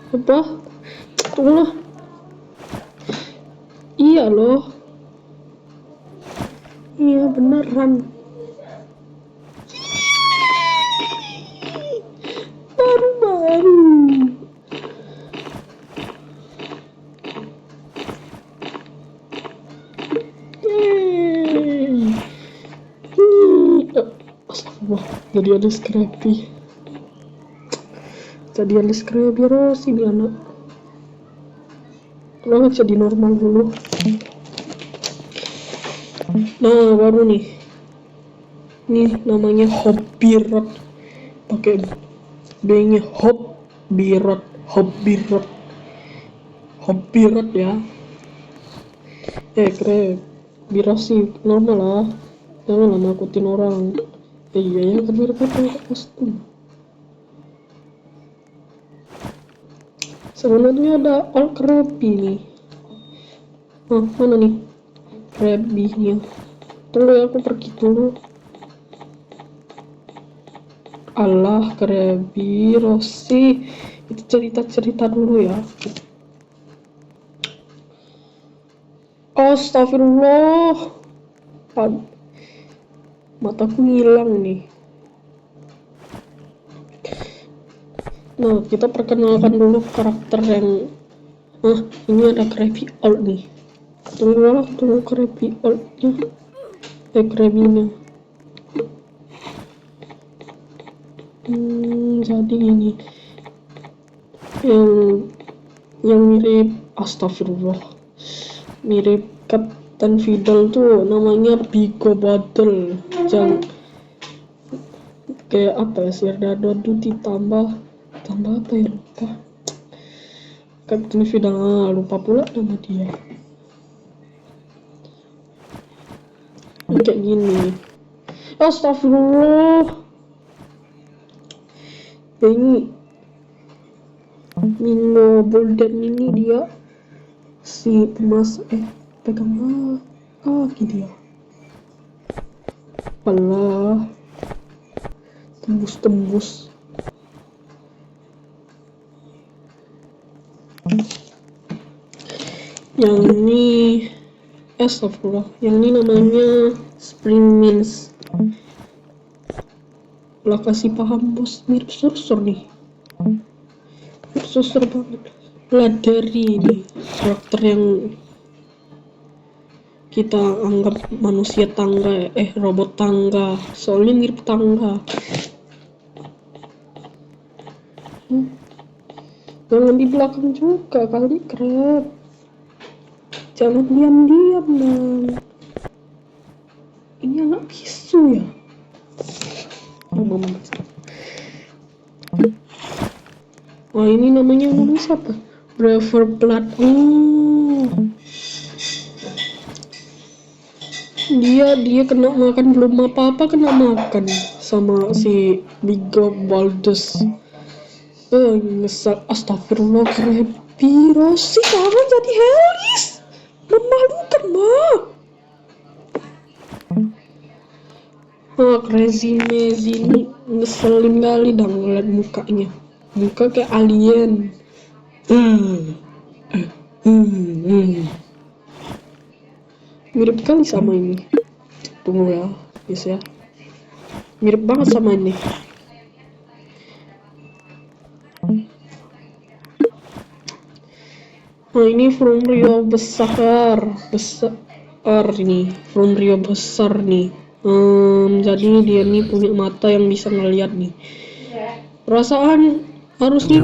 Apa? Tunggu lah. Iya loh. Iya beneran. Baru-baru. Yeay. Astagfirullah, jadi ada Scrappy. Jadi ada Scrappy Rossi nih anak. Kenapa jadi normal dulu? Nah baru nih. Nih namanya Hobbirat. Pakai B-nya Hobbirat. Hobbirat ya. Krep. Birasi normal lah. Jangan lah nakutin orang. Iya ya, tapi mereka pakai kostum. Sebenarnya ada all Krabby nih. Mana nih Krabby-nya? Tunggu ya, aku pergi dulu. Allah, Krabby Rossi. Itu cerita-cerita dulu ya. Astagfirullah. Mataku hilang nih. Nah, kita perkenalkan dulu karakter yang ini ada Krabby Old nih. Tunggu Krabby Old-nya. Krabby-nya. Jadi ini yang mirip, astagfirullah, mirip Captain Fidel tuh namanya Bigo Bottle. Yang kayak apa ya, Sirdado ditambah apa ya, lupa. Captain Fidel, lupa pula nama dia. Kayak gini. Astagfirullah. Ini Nino Bolden ini dia si pegang kaki dia. Allah, tembus. Yang ini astagfirullah, yang ini namanya Spring Mints. Lah kasih paham bos, mirip Sursur nih. Mirip Sursur banget. Lah dari ini karakter yang kita anggap manusia tangga, robot tangga, soalnya mirip tangga. Jangan di belakang juga kali, Krab. Jangan diam-diam dong. Ini anak bisu ya. Wah, ini namanya siapa? Braver Blood. Dia kena makan, belum apa-apa kena makan sama si Bigo Baldus. Ngesel. Astagfirullah, Krabby Rossi jangan jadi Helis. Memalukan mah. Crazy Mezi ini ngeselin kali dah ngeliat mukanya. Muka kayak alien. Mirip kali sama ini. Tunggu ya, guys ya. Mirip banget sama ini. Nah, ini From Rio besar ini. From Rio besar nih. Jadi dia nih punya mata yang bisa ngeliat nih. Perasaan harusnya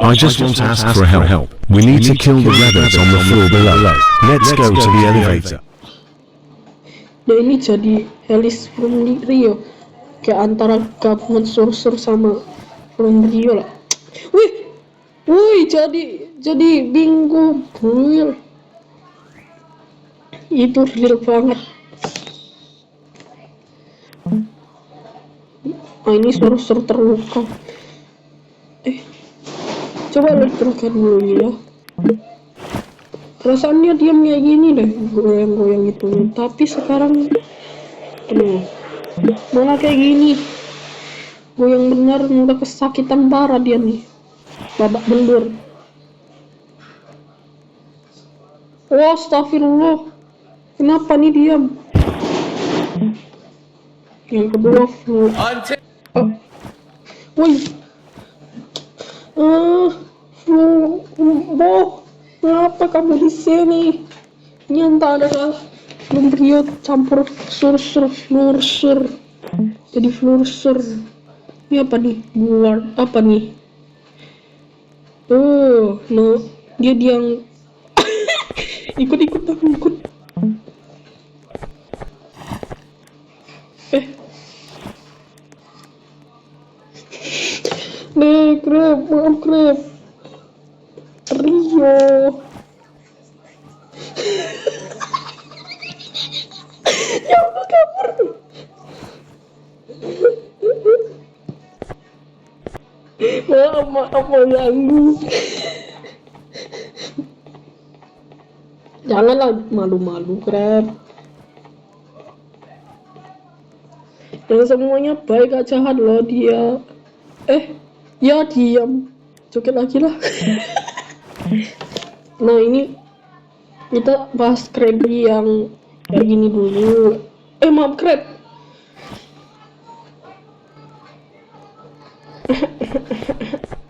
I just want to ask for help. We need to kill the rabbits on the floor below. Let's go to the elevator. Nah, ini jadi Helis From Rio. Kayak antara gabungan Sursur sama From Rio lah. Wih, jadi bingung, real. Itu real banget. Ini Sursur terluka. Coba lihat dulu ya. Perasaannya diam kayak gini deh, goyang-goyang itu. Tapi sekarang malah kayak gini. Goyang bener, udah kesakitan parah dia nih. babak belur. Wah, astagfirullah. Kenapa nih diam? Yang kedua flu. Woi. Flu. Boh. Kenapa kamu di sini? Ini entah adalah Lumbrio campur sur flursur. Jadi flursur. Ini apa nih? Buat apa nih? Oh, no. Dia yang ikut. Krep, maaf krep. Rio. Ya Allah, kabur. Maaf mengganggu. Janganlah malu-malu krep. Yang semuanya baik gak jahat loh dia. Ya diam. Joget lagi lah. Nah ini kita bahas Krabby yang kayak gini dulu. Maaf Krab.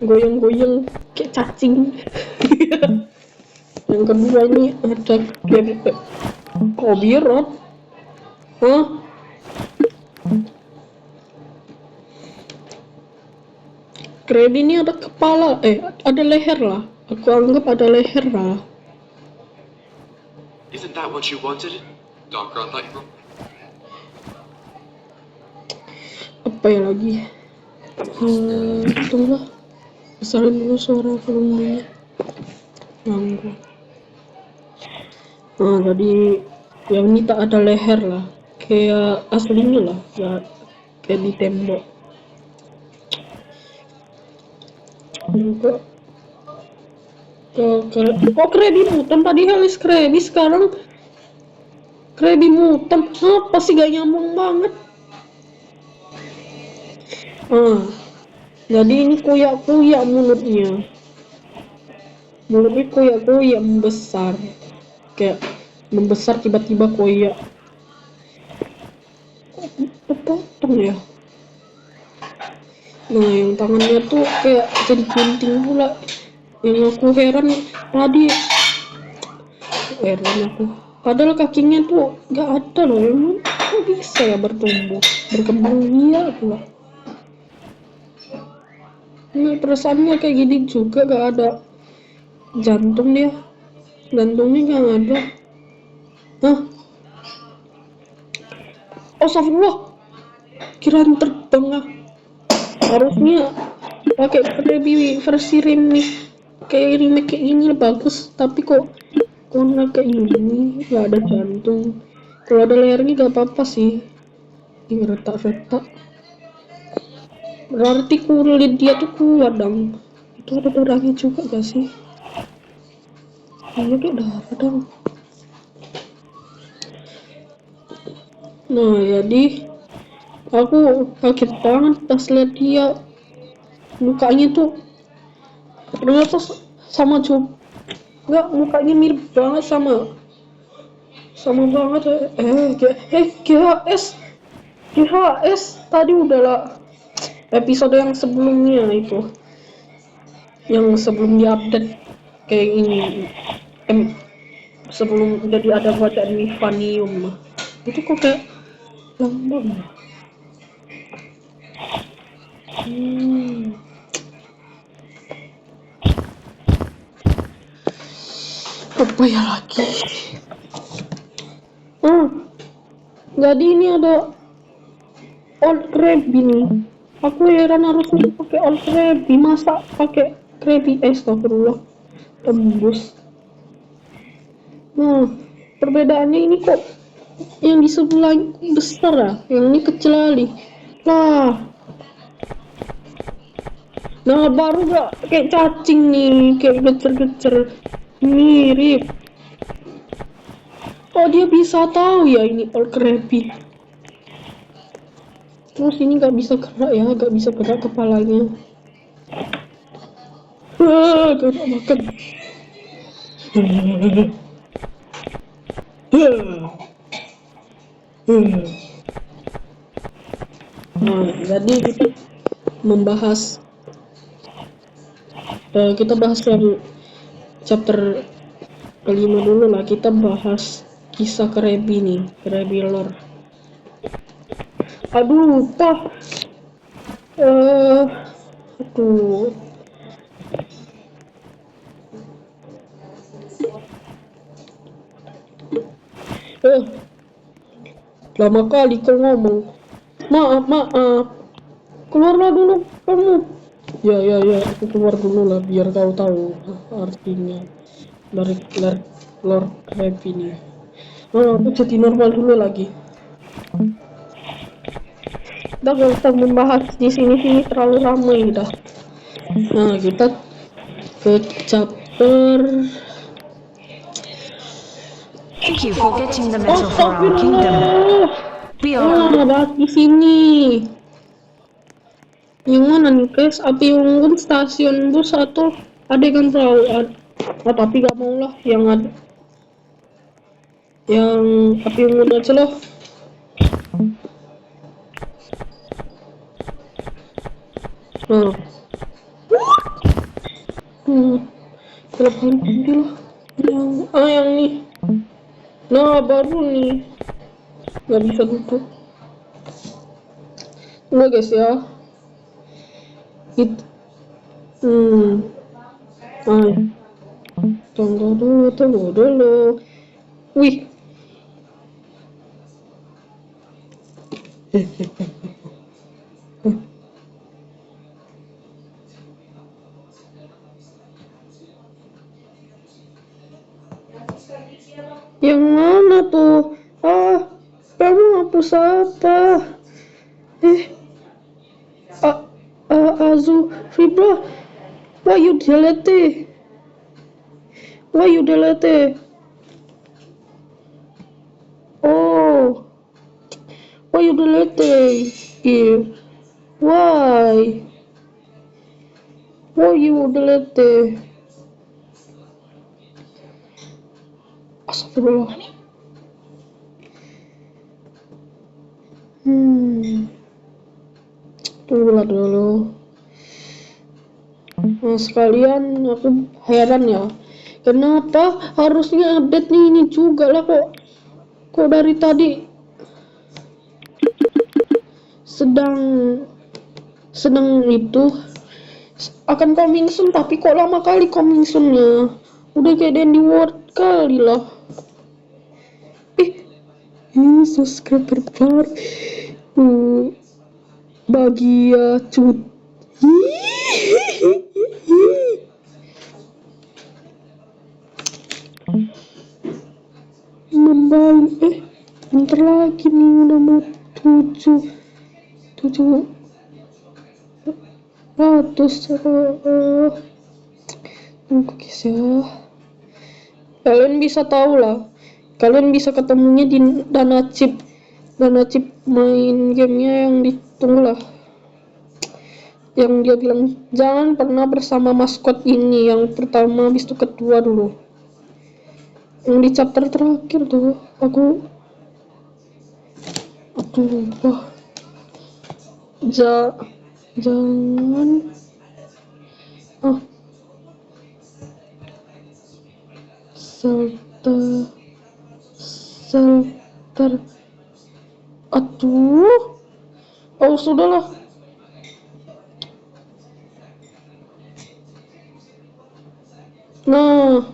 Goyang-goyang kayak cacing. Yang kedua ini ada Kobe Rod. Hah? Krabby ini ada kepala, ada leher lah. Aku anggap ada leher lah. Isn't that what you wanted? Darker, I thought you were... Apa ya lagi? Tunggu. Besarin dulu suara volumenya. Ganggu. Nah, jadi yang ini tak ada leher lah. Kayak aslinya lah, ya kayak di tembok. Krabby mutant tadi Helis Krabby, sekarang Krabby mutant. Apa sih gak nyambung banget? Jadi ini kuyak-kuyak mulutnya. Mulutnya kuyak-kuyak membesar. Kayak membesar tiba-tiba koyak. Kok potong ya? Nah, yang tangannya tuh kayak jadi gunting pula. Yang aku heran tadi, aku. Padahal kakinya tuh gak ada loh. Emang kok bisa ya berkembang dia pula. Ini perasaannya kayak gini juga, gak ada jantung dia. Jantungnya gak ada. Hah? Oh, astagfirullah. Kirain terbang lah. Harusnya pakai Krabby versi remake, kayak remake kayak gini bagus, tapi kok kayak gini nggak ada jantung. Kalau ada lehernya gak apa-apa sih, ini retak-retak. Berarti kulit dia tuh kuat dong. Itu ada darahnya juga gak sih? Iya kayak darah dong. Nah jadi aku kaget banget pas lihat dia mukanya tuh ternyata sama nggak, mukanya mirip banget sama banget. GHS tadi udahlah episode yang sebelumnya itu, yang sebelum diupdate kayak ini, sebelum jadi ada bacaan Vanium itu kok kayak lambang. Apa ya lagi? Jadi ini ada old Krabby nih. Aku heran harusnya pakai old Krabby, masa pakai Krabby astagfirullah tembus. Nah, perbedaannya ini kok yang di sebelah besar ya, yang ini kecil kali lah. Nah, baru gak kayak cacing nih, kayak gecer-gecer mirip. Oh, dia bisa tahu ya ini old Krabby. Terus ini gak bisa gerak ya, gak bisa gerak kepalanya. Gak enak makan. Nah, jadi kita membahas kita bahas yang chapter kelima dulu lah. Kita bahas kisah Krabby nih, Krabby lore. Aduh, lupa. Aduh. Lama kali kau ngomong. Maaf. Keluarlah dulu kamu. Ya, aku keluar dulu lah biar kau tahu artinya dari Lord Krabby ini. Aku jadi normal dulu lagi. Udah gak usah membahas di sini terlalu ramai dah. Nah, kita ke chapter. Thank you for getting the metal for our kingdom. We are Bahas di sini. Yang mana nih guys? Api unggun stasiun bus atau adegan perahu? Tapi gak mau lah yang ada. Yang api unggun aja lah. Nah. Berapa ini lah. Yang nih. Nah, baru nih. Gak bisa tutup. Enggak guys ya. Tunggu dulu. Wih. Yang mana tuh? Kamu hapus apa? Azu Fibra, why you delete? Oh, why you delete? Why you delete? Astagfirullah. Tunggulah dulu. Nah, sekalian aku heran ya, kenapa harusnya update nih ini juga lah kok dari tadi sedang itu akan coming soon, tapi kok lama kali coming soon-nya. Udah kayak Dandy World kali lah. Subscriber baru. Bahagia cut. Membaik. Bentar lagi nih udah mau 700. Tunggu guys ya. Kalian bisa tahu lah. Kalian bisa ketemunya di dana chip main gamenya yang ditunggu lah. Yang dia bilang jangan pernah bersama maskot ini, yang pertama habis itu kedua dulu. Yang di chapter terakhir tuh aku lupa. Jangan shelter. Sudahlah. Nah,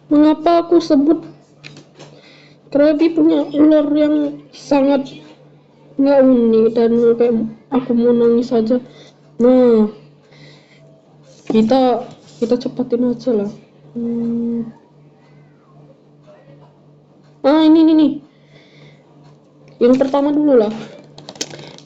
mengapa aku sebut Krabby punya lore yang sangat nggak unik dan kayak aku mau nangis aja. Nah, kita cepatin aja lah. Ini yang pertama dulu lah.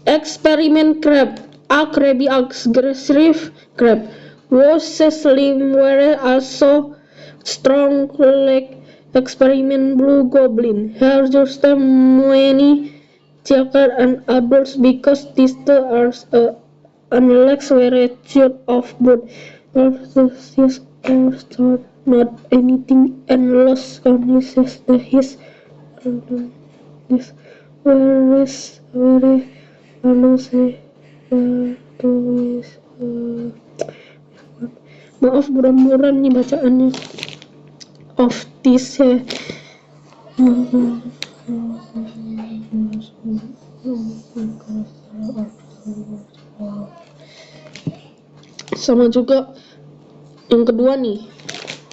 Eksperimen crab. A Krabby aggressive crab was slim where also strong like experiment blue goblin. Here's just many children and adults because these are unlike variation of both orthosis or start not anything and lost consciousness his this whereas very say maaf buram-buram nih bacaannya of this sama juga yang kedua nih,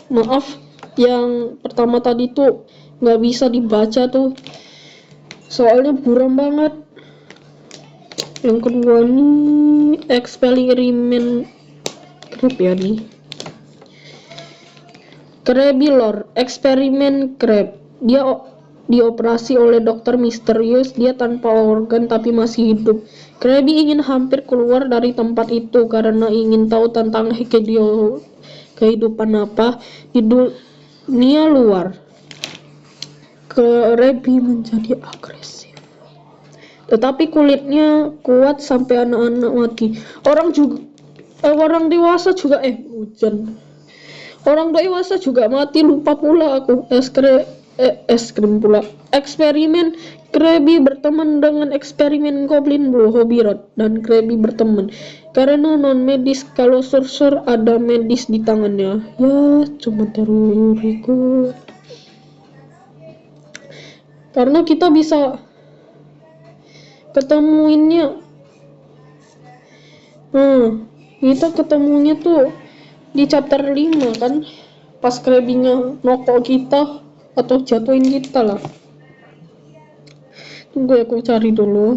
maaf yang pertama tadi tuh nggak bisa dibaca tuh soalnya buram banget. Yang kedua nih eksperimen Crab ya nih, Crabby-Lore eksperimen Crab. Dia dioperasi oleh dokter misterius, dia tanpa organ tapi masih hidup. Krabby ingin hampir keluar dari tempat itu karena ingin tahu tentang kehidupan apa di dunia luar. Krabby menjadi agresif, tetapi kulitnya kuat sampai anak-anak mati. Orang dewasa juga hujan. Orang dewasa juga mati, lupa pula aku. Es krim pula. Eksperimen Krabby berteman dengan eksperimen Goblin Blue Hobby Rod dan Krabby berteman karena non medis. Kalau Sur ada medis di tangannya, ya cuma teoriku. Karena kita bisa ketemuinnya. Kita ketemunya tuh di chapter 5 kan, pas Krabby-nya nokok kita atau jatuhin kita lah. Tunggu aku cari dulu.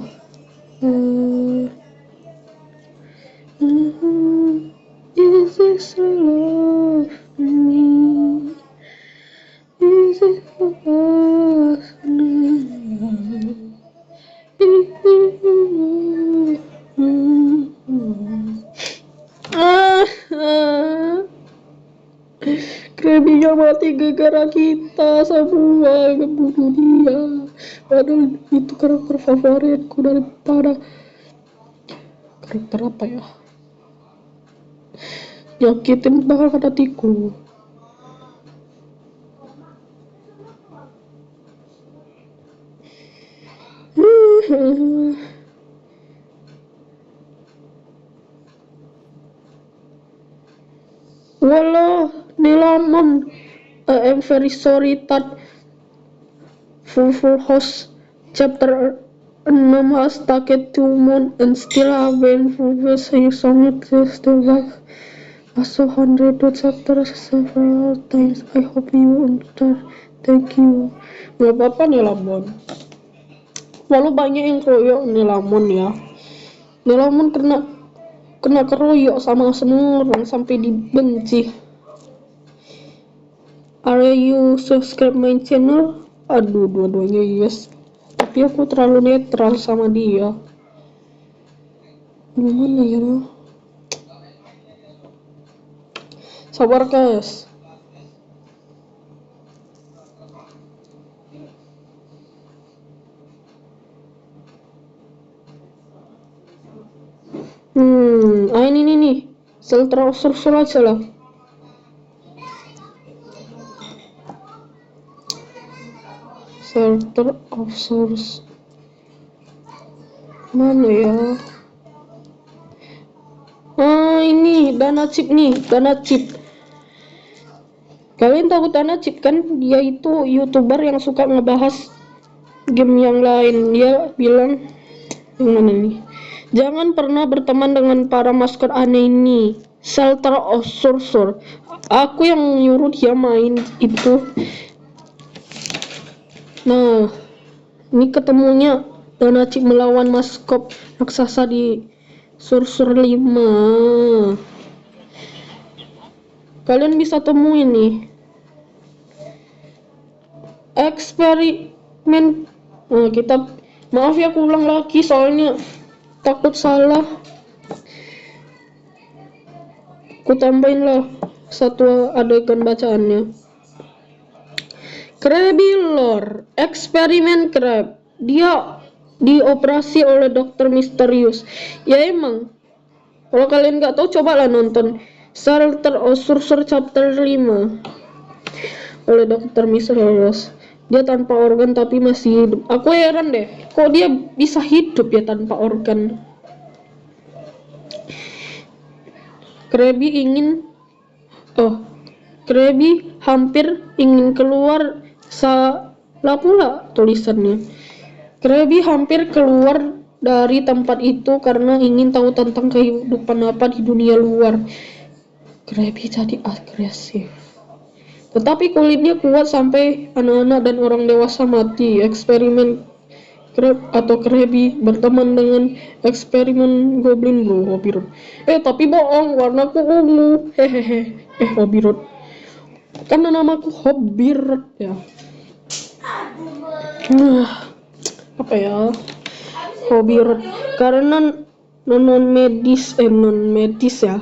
Is this love me? Is it love Krabby-nya mati gara-gara kita semua ngebunuh dia. Padahal itu karakter favoritku daripada karakter apa ya, nyakitin banget hatiku. Walau Nelamon, I am very sorry that full host chapter 6 has taken 2 months and still haven't published a song exists the like also 100 chapters several times. I hope you understand. Thank you. Gak apa-apa Nelamon. Walau banyak yang keroyok Nelamon ya. Nelamon kena keroyok sama semua orang sampai dibenci. Are you subscribe my channel? Aduh, dua-duanya yes. Tapi aku terlalu netral sama dia. Gimana ya? Sabar guys. Ini nih. Shelter aja lah. Shelter of Source mana ya? Ini Dana Chip nih, Dana Chip. Kalian tahu Dana Chip kan? Dia itu YouTuber yang suka ngebahas game yang lain. Dia bilang yang mana nih? Jangan pernah berteman dengan para maskot aneh ini. Shelter of Sorcerer. Aku yang nyuruh dia main itu. Nah, ini ketemunya Dana Chip melawan maskot raksasa di Sorcerer 5. Kalian bisa temuin nih. Eksperimen. Maaf ya aku ulang lagi soalnya takut salah. Aku tambahin lah satu adegan bacaannya. Crabby-Lore eksperimen Crab. Dia dioperasi oleh dokter misterius. Ya emang, kalau kalian nggak tahu cobalah nonton Shelter of Sorcerer chapter 5 oleh dokter misterius. Dia tanpa organ tapi masih hidup. Aku heran deh, kok dia bisa hidup ya tanpa organ. Krabby hampir ingin keluar, salah pula tulisannya. Krabby hampir keluar dari tempat itu karena ingin tahu tentang kehidupan apa di dunia luar. Krabby jadi agresif. Tetapi kulitnya kuat sampai anak-anak dan orang dewasa mati. Eksperimen Krabby berteman dengan eksperimen Goblin Bro, Hobbirot. Tapi bohong, warnaku ungu. Hehehe. Hobbirot. Kan namaku Hobbirot ya. Apa ya? Hobbirot. Karena non medis ya.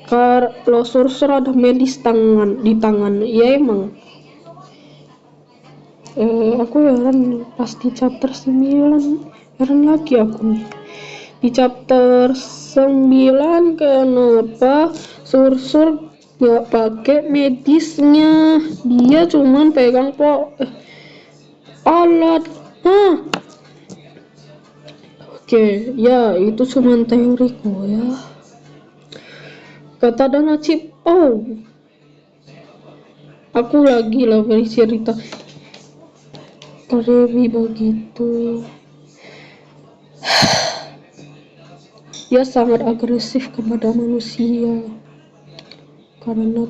Kalau sorcerer ada medis di tangan. Ya emang. Aku heran pas di chapter 9, heran lagi aku nih. Di chapter 9 kenapa Sorcerer gak pakai medisnya, dia cuman pegang alat. Oke, ya itu cuman teoriku ya. Kata Danacip, aku lagi lah bercerita. Krabby begitu. Dia sangat agresif kepada manusia karena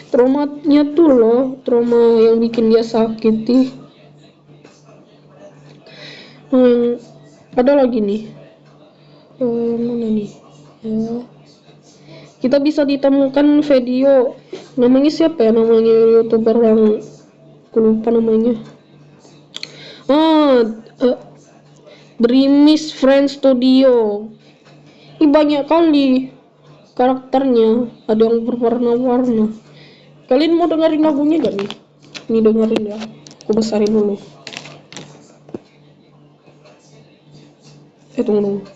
traumanya tuh loh, trauma yang bikin dia sakit. Ada lagi nih, mana nih ya, kita bisa ditemukan video, namanya siapa ya, namanya youtuber yang aku lupa namanya. Dreamies Friend Studio. Ini banyak kali karakternya, ada yang berwarna-warna. Kalian mau dengerin lagunya gak nih? Ini dengerin ya, aku besarin dulu. Tunggu.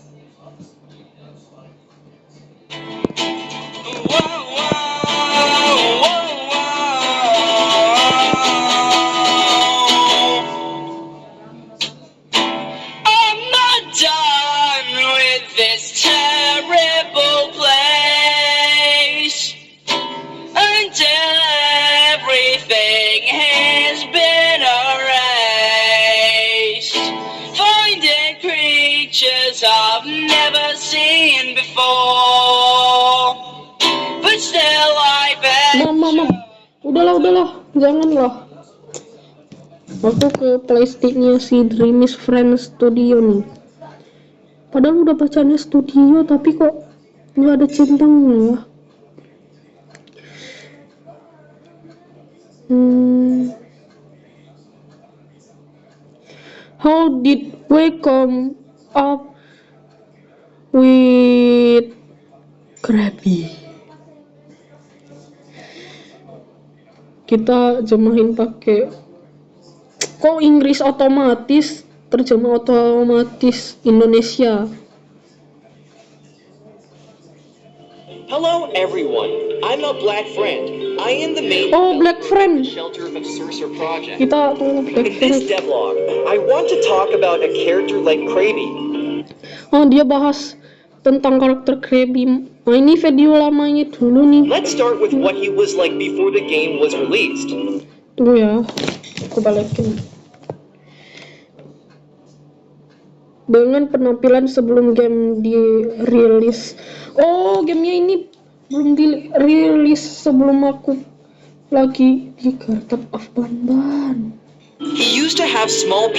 I've never seen before, but still I bet. Mama, udahlah, janganlah. Aku ke playsticknya si Dreamies Friend Studio nih. Padahal udah bacanya studio, tapi kok nggak ada centangnya ya. How did we come up with Krabby? Kita jemahin pakai kok Inggris otomatis, terjemah otomatis Indonesia. Hello everyone, I'm a Black Friend. I am the main Black Friend. Shelter of Sorcerer project. Kita tunggu Black In this Friend. devlog, I want to talk about a character like Krabby. Dia bahas tentang karakter Krabby. Ini video lamanya dulu nih. Let's start with what he was like before the game was released. Tunggu ya, aku balikin. Dengan penampilan sebelum game dirilis. Gamenya ini belum dirilis sebelum aku lagi di Garden of Banban. He used to have small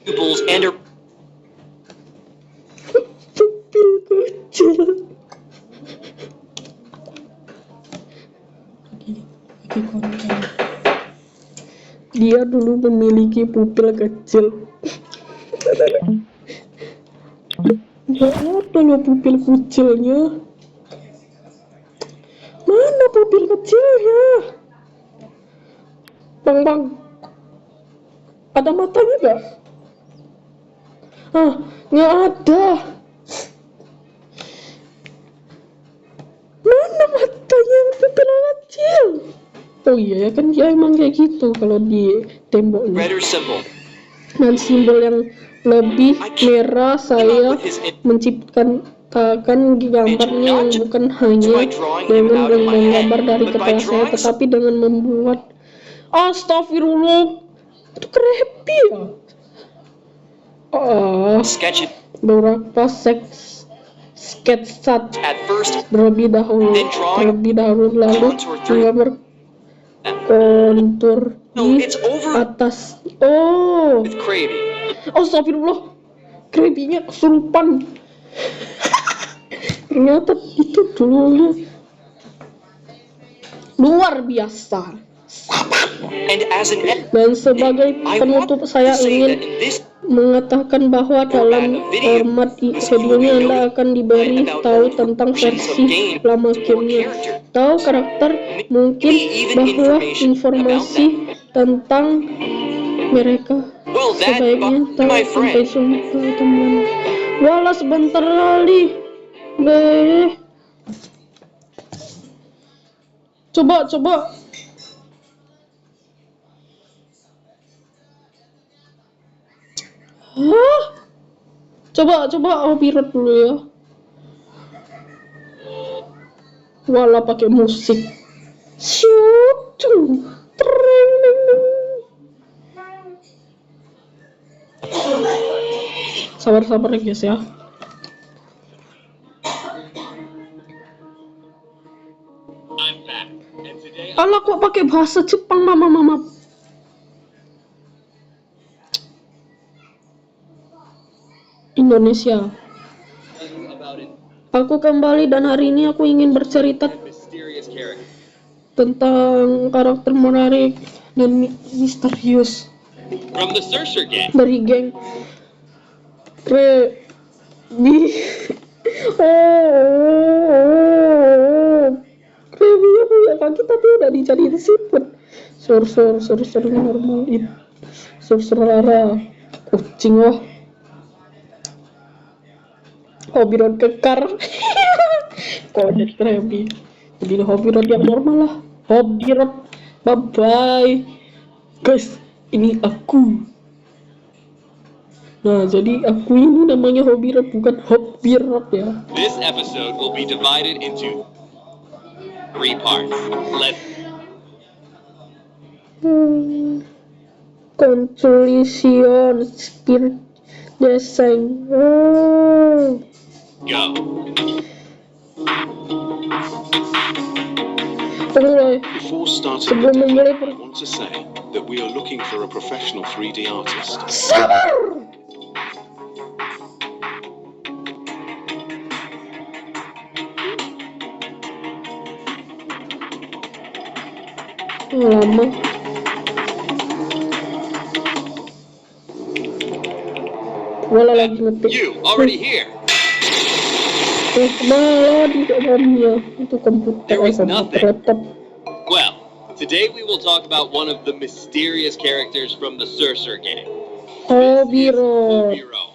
pupils and Pupil kecil. Lagi konten. Dia dulu memiliki pupil kecil. Gak ada loh pupil kecilnya. Mana pupil kecilnya? Bang, Ada matanya gak? Ah, nggak ada. Mana matanya yang pupil kecil? Oh iya ya kan dia emang kayak gitu kalau di temboknya. Red or simple? Dan simbol yang lebih merah saya menciptakan gambarnya yang bukan hanya dengan menggambar dari kepala saya tetapi dengan membuat astagfirullah itu creepy ya. Sketch it Beberapa sketsa at first, terlebih dahulu lalu menggambar kontur di atas. Oh, with Krabby. astagfirullah, Krabby-nya kesurupan. Ternyata itu dulunya luar biasa. And as an Dan sebagai penutup saya ingin mengatakan bahwa dalam format video ini Anda akan diberi tahu tentang versi lama gamenya, tahu karakter, mungkin bahwa informasi tentang mereka. Sebaiknya tahu sampai jumpa teman. Wala sebentar kali. Coba. Hah? Coba Obirot dulu ya. Wala pakai musik. Shoot. Tereng. Sabar ya guys ya. Alah kok pakai bahasa Jepang mama. Indonesia. Aku kembali dan hari ini aku ingin bercerita tentang karakter menarik dan misterius From the Sorcerer Gang. dari geng Krabby. Krabby punya kaki tapi udah dicariin siput. Sorcerer normal itu. Sorcerer kucing wah. Hobirot kekar. Kok jadi Krabby? Jadi Hobirot yang normal lah. Hobirot, bye bye guys, ini aku. Nah, jadi aku ini namanya Hobirot bukan Hobirot ya. This episode will be divided into 3 parts. Let's Consolation Spirit Design. Oh. go. Mulai. Before starting Sebelum the memulai demo, I want to say that we are looking for a professional 3D artist. Sabar. Lama. Wala lagi ngetik. You already here? Malah di dalamnya itu komputer There was komputer nothing. laptop. Well, today we will talk about one of the mysterious characters from the Sorcerer Gang. Hobirot. Hero.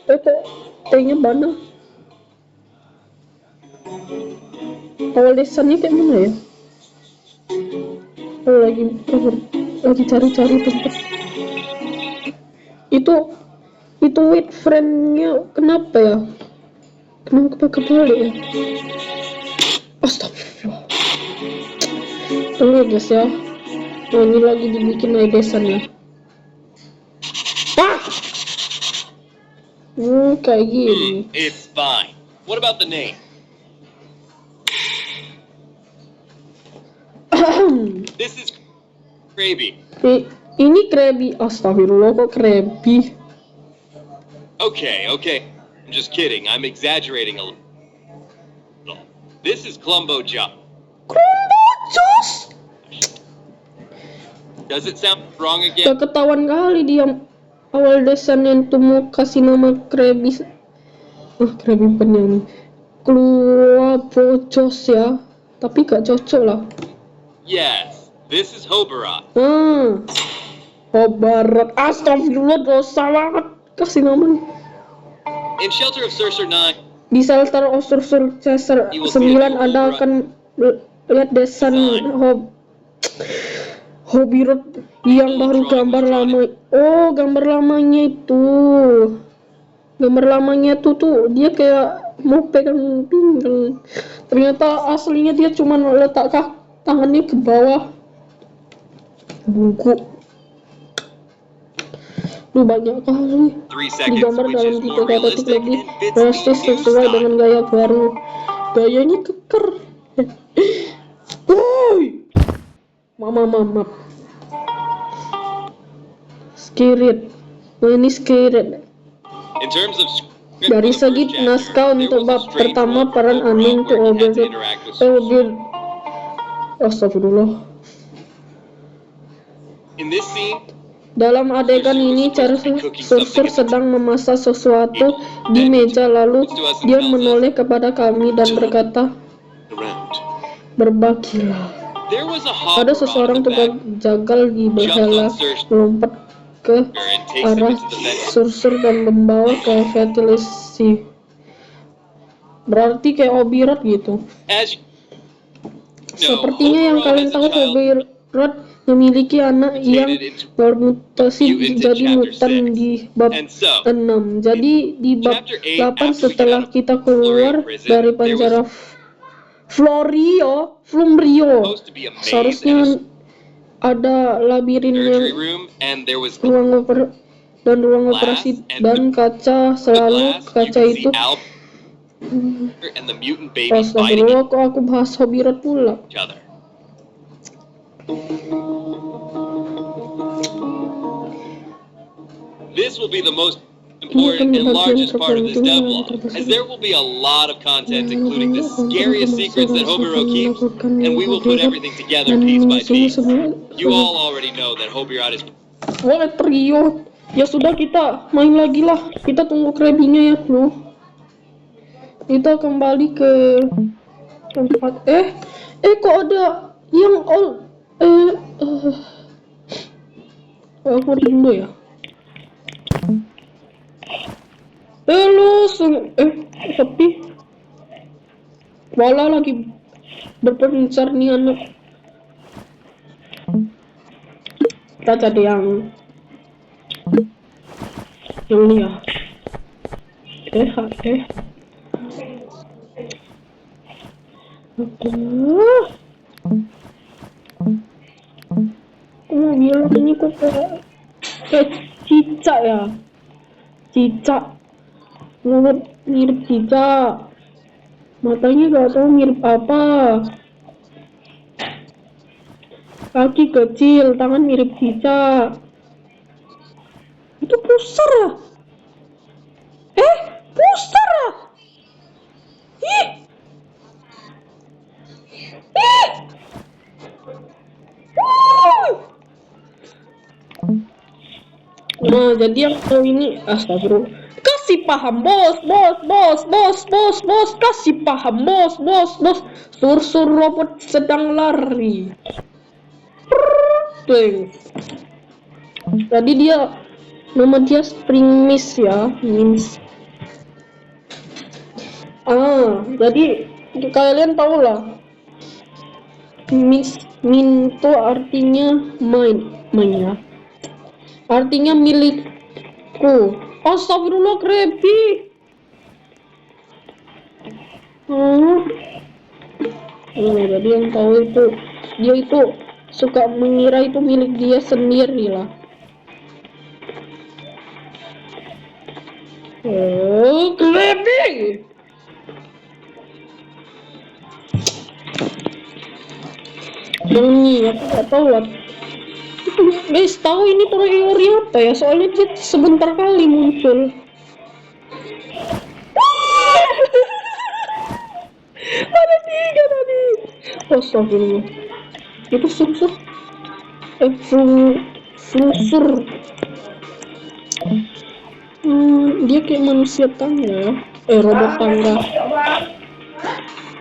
Kok T-nya mana? Awal desainnya kayak mana ya? Oh, lagi cari-cari tempat. Itu with friend-nya kenapa ya? Kenapa kebalik ya? Astagfirullah. Tunggu guys ya. Nah, ini lagi dibikin desainnya. Kayak gini. It's fine. What about the name? This is Krabby. Ini Krabby. Astagfirullah kok Krabby. Okay. I'm just kidding. I'm exaggerating a little. This is Clumbo Job. Jos. Does it sound wrong again? Gak ketahuan kali dia awal desain yang tuh mau kasih nama Krabby. Krabby penyanyi. Clumbo Jos ya. Tapi gak cocok lah. Yes. This is Hobarot. Barat. Astagfirullah, dosa banget kasih nama. In Shelter of Sorcerer 9, Di Shelter of Sorcerer 9 ada akan lihat desain Hobbirot yang baru gambar lama. Oh, gambar lamanya itu. Gambar lamanya tuh dia kayak mau pegang pinggang. Ternyata aslinya dia cuma letak tangannya ke bawah buku. Banyak kali 3 seconds, digambar which dalam is 3 more detik realistic lagi. and fits Realistis the new sesuai dengan style. gaya baru. Gayanya keker. Woi, mama. Skirit. Ini skirit. In terms of script Dari for the segi first chapter, naskah there untuk was a bab strange pertama one peran overall Anin where you had to tuh interact with Obir. In this scene, Dalam adegan ini, cara Sorcerer sedang memasak sesuatu di meja, lalu dia menoleh kepada kami dan berkata, Around. "Berbagilah." there was a Ada hopper seseorang on the tukang back jagal di behela melompat ke and takes him arah into the vent. Sorcerer dan membawa ke ventilasi. Berarti kayak Hobbirot gitu. As you know, Sepertinya yang Hoberon kalian as a tahu, child Hobbirot memiliki anak yang bermutasi jadi mutan di bab 6. Jadi di bab 8 setelah kita keluar dari penjara Flumbrio, supposed to be a maze seharusnya and ada labirin a yang surgery room, and there was ruang operasi dan kaca. Selalu glass. You kaca could itu. see Albert and the mutant baby fighting Astagfirullah, kok aku bahas Hobbirot pula. each other. This will be the most important and largest part of this devlog, as there will be a lot of content, including the scariest secrets that Hoberon keeps, and we will put everything together piece by piece. You all already know that Hoberon is Wah, trio. Ya sudah, kita main lagi lah. Kita tunggu Krabby-nya ya, bro. Kita kembali ke tempat. Kok ada yang aku rindu ya. Lu sepi. Wala lagi berpencar nih anak. Kita cari yang ini ya. Aku mau bilang ini kok kayak cicak ya. Cicak. Mirip cicak. Matanya gak tahu mirip apa. Kaki kecil, tangan mirip cicak. Itu pusar ya? Pusar ya? Ih! Nah, jadi yang ini astagfirullah. Kasih paham, bos. Kasih paham, bos. Sur robot sedang lari. Tuh. Tadi nama dia Spring Mist ya, Mist. Jadi kalian tahu lah. Min itu artinya main ya. Artinya milikku. Astagfirullah, Krabby. Jadi yang tahu itu dia itu suka mengira itu milik dia sendiri lah. Krabby. Ini aku gak tahu lah. Itu guys, tahu ini teori apa ya? Soalnya dia sebentar kali muncul. Ada 3 tadi. Astagfirullah. Itu Sorcerer. Sorcerer. Dia kayak manusia tangga ya. Robot tangga.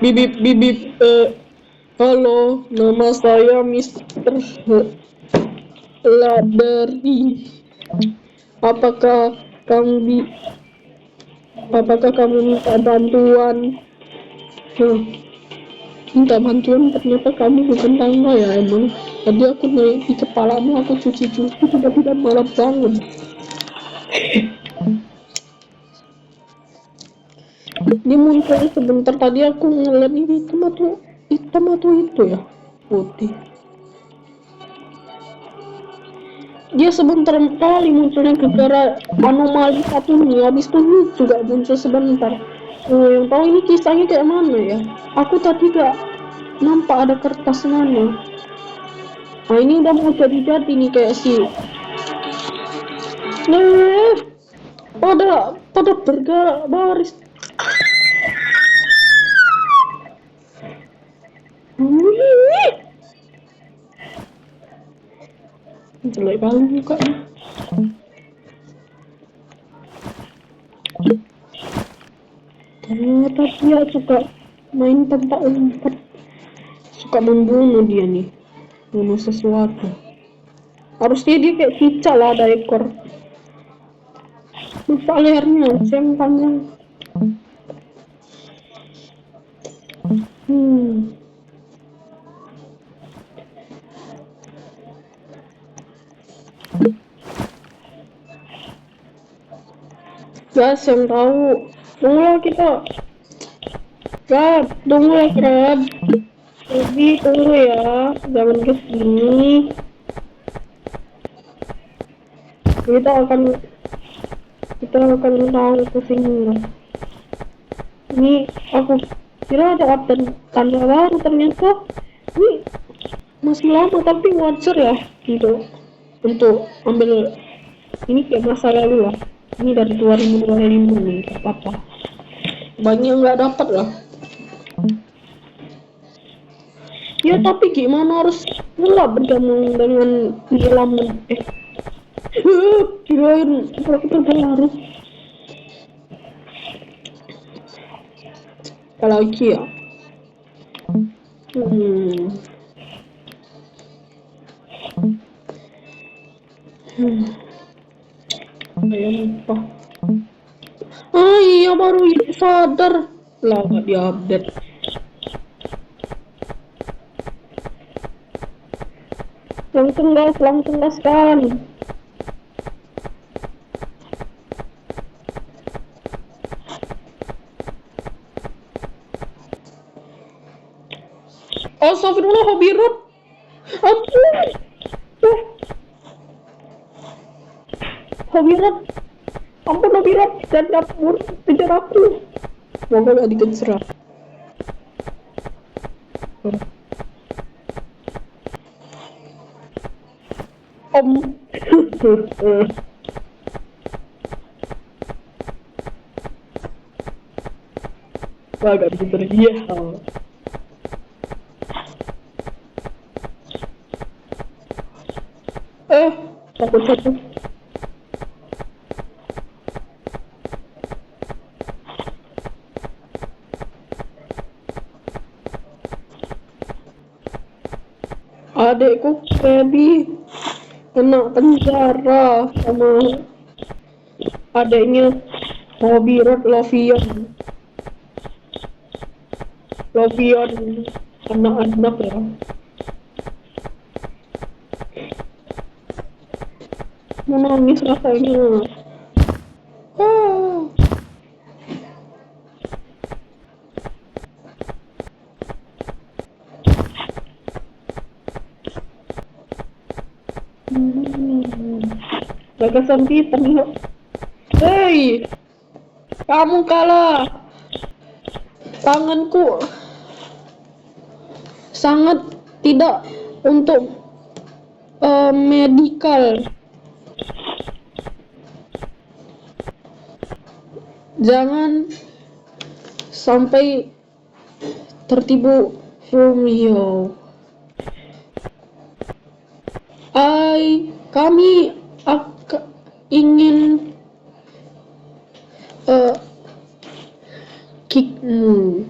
Bibip. Halo, nama saya Mr. Laberi. Apakah kamu apakah kamu minta bantuan? Minta bantuan, ternyata kamu bukan tangga ya emang. Tadi aku naik di kepalamu, aku cuci-cuci, tiba-tiba malah bangun. Dia muncul sebentar, tadi aku ngeliat ini hitam atau itu ya, putih. Dia sebentar kali munculnya gara anomali satu nih, habis itu juga muncul sebentar. Yang tahu ini kisahnya kayak mana ya? Aku tadi gak nampak ada kertas mana. Nah ini udah mau jadi nih kayak si. Nah, pada berbaris. Jelek banget muka. Ternyata dia suka main tempat umpat, suka membunuh dia nih, bunuh sesuatu. Harusnya dia kayak cicak lah, ada ekor. Masa lehernya yang panjang. Guys, yang tahu, tunggu kita. Gab, tunggu ya, Gab. Lebih tunggu ya, jangan kesini. Kita akan tahu kesini lah. Ini aku kira ada update tanda baru, ternyata ini masih lama, tapi wajar ya untuk ambil ini kayak masa lalu lah. Ini dari 2025 nih, apa banyak nggak dapat lah. Ya tapi gimana, harus pula bergabung dengan Ilaman. Kirain karakter baru. Kalau ya. Lupa. Iya baru sadar lah, nggak diupdate. Langsung gas kan. Oh, astagfirullah, hobi root. Ampun. Hobi root. Ampun, hobi root. Dan dapur kejar aku. Semoga gak dikejar. Wah, gak bisa tergiah. Takut. Adekku Feby kena penjara sama adeknya Hobi Road Lovion anak-anak ya. Menangis rasanya. Gagasan kita nih. Hei, kamu kalah. Tanganku sangat tidak untuk medikal. Jangan sampai tertipu Romeo. Kami ingin kickmu.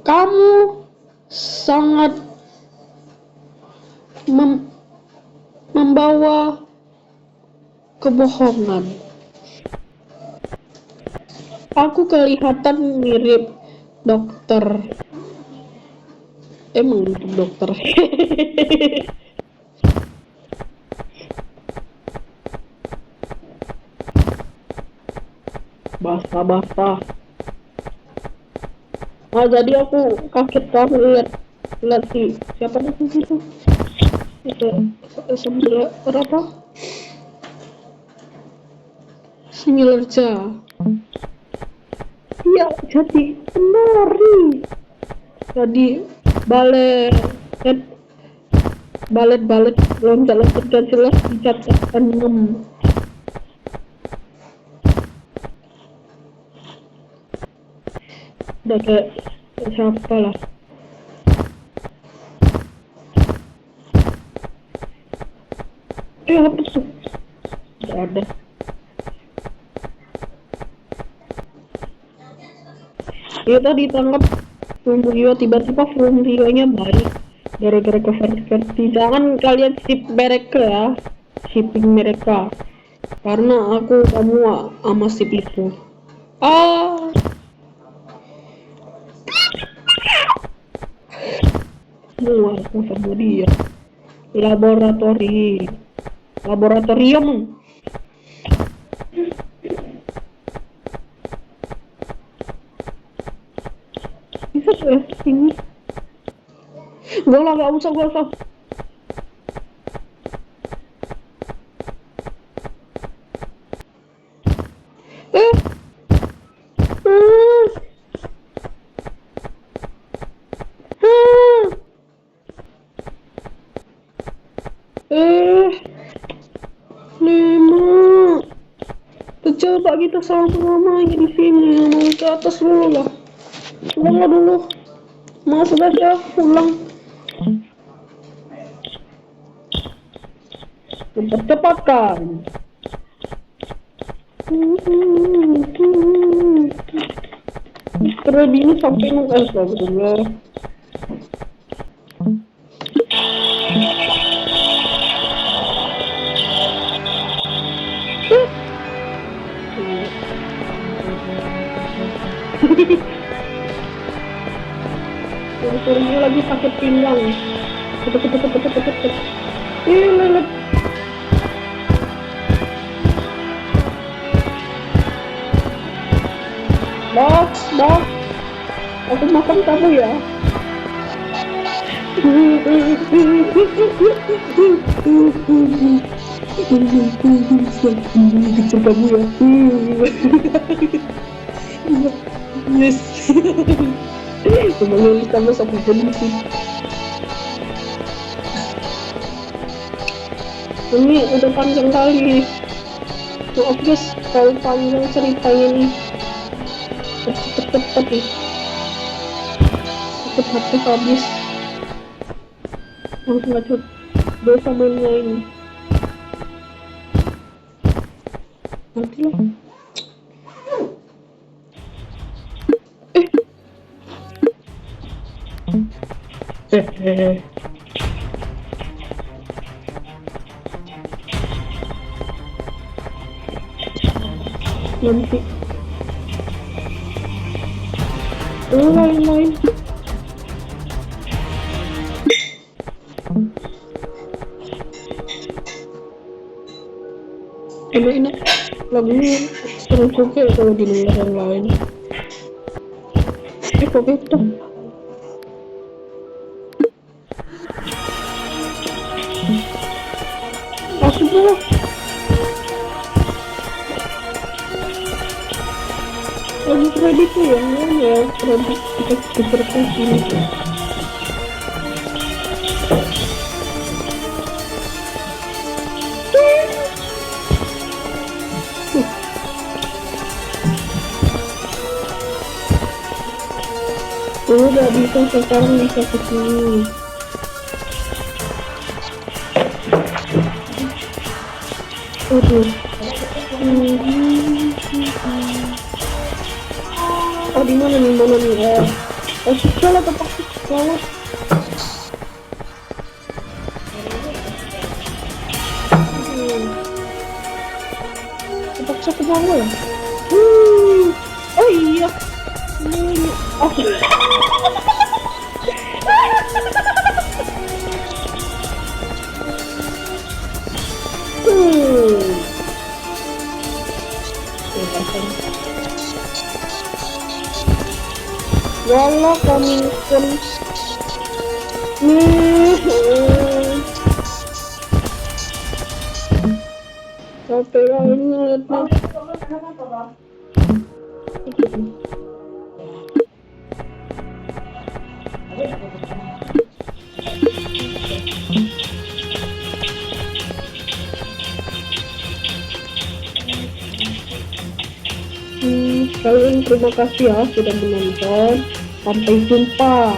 Kamu sangat membawa kebohongan. Aku kelihatan mirip dokter. Emang mirip dokter. Basah. Nah, jadi aku kaget kan lihat si siapa nih itu? Sebelah apa? Singilerja. Iya, jadi penari. Jadi balet loncat-loncat gak jelas dicatat 6. Udah kayak siapa lah. Apa tuh? Gak ada. Ya tadi ditangkap Froomrio, tiba-tiba Froomrio-nya baik gara-gara ke jangan kalian skip mereka ya, shipping mereka, karena aku kamu sama sip itu. Semua aku sama dia. Laboratorium. Bisa tuh ya sini. Gak usah. Lima. Coba kita sama-sama lagi di sini, mau ke atas dulu lah. Pulang dulu. Masuk aja, pulang. Cepat kan. Ready ini sampai nunggu dulu. Turunnya lagi sakit pinggang. Cepet. Lelet. Bos. Aku makan kamu ya. Kecil kamu ya. Yes. Semuanya ditambah sampai benci. Ini udah panjang kali. Maaf guys, kalau panjang ceritanya nih. Cepet nih. Cepet habis. Langsung aja dosa mainnya ini. Nanti lah. Nanti lain. Enak lagunya seru juga kalau didengar yang lain. Kok beda? Masuk dulu. Lagi kredit tuh yang mana ya, kredit kita seperti ini tuh. Udah bisa sekarang bisa kesini. Aduh. Oh di mana nih ya? Sekolah tempat sekolah. Bisa ke bawah ya? Oh iya. Oh. Wala kami pun capek banget ngeliatnya. Kalian terima kasih ya sudah menonton. Sampai jumpa.